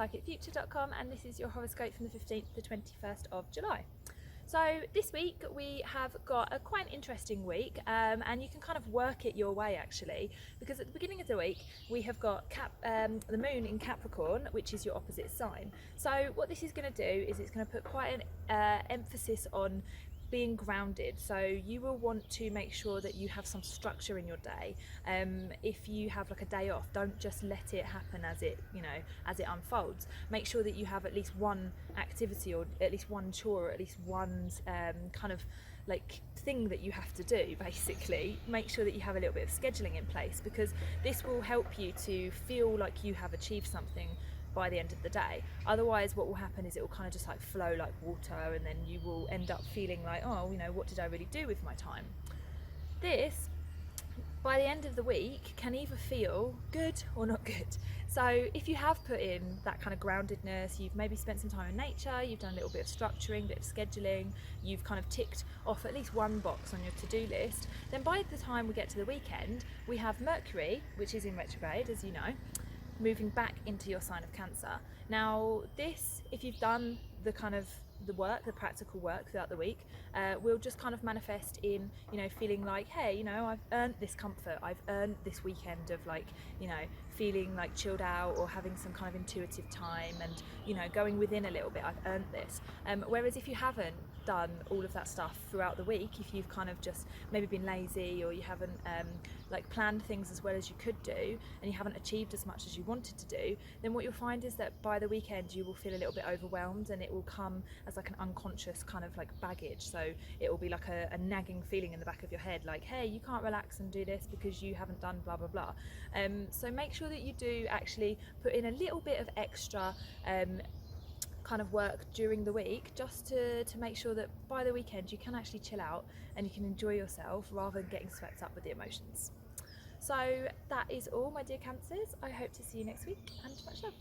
psychicfuture.com, and this is your horoscope from the 15th to the 21st of July. So this week we have got a quite interesting week, and you can kind of work it your way actually, because at the beginning of the week we have got the moon in Capricorn, which is your opposite sign. So what this is going to do is it's going to put quite an emphasis on being grounded. So you will want to make sure that you have some structure in your day. If you have like a day off, don't just let it happen as it unfolds. Make sure that you have at least one activity, or at least one chore, or at least one kind of like thing that you have to do. Basically, make sure that you have a little bit of scheduling in place, because this will help you to feel like you have achieved something by the end of the day. Otherwise, what will happen is it will kind of just like flow like water, and then you will end up feeling like, oh, what did I really do with my time? This, by the end of the week, can either feel good or not good. So if you have put in that kind of groundedness, you've maybe spent some time in nature, you've done a little bit of structuring, a bit of scheduling, you've kind of ticked off at least one box on your to-do list, then by the time we get to the weekend, we have Mercury, which is in retrograde, as you know, moving back into your sign of Cancer. Now this, if you've done the kind of the practical work throughout the week, will just kind of manifest in, feeling like, hey, I've earned this comfort, I've earned this weekend of like, feeling like chilled out or having some kind of intuitive time and, going within a little bit. I've earned this. Whereas if you haven't done all of that stuff throughout the week, if you've kind of just maybe been lazy, or you haven't like planned things as well as you could do, and you haven't achieved as much as you wanted to do, then what you'll find is that by the weekend you will feel a little bit overwhelmed, and it will come as like an unconscious kind of like baggage. So it will be like a nagging feeling in the back of your head, like, hey, you can't relax and do this because you haven't done blah blah blah. So make sure that you do actually put in a little bit of extra kind of work during the week, just to make sure that by the weekend you can actually chill out and you can enjoy yourself rather than getting swept up with the emotions. So that is all, my dear Cancers. I hope to see you next week, and much love.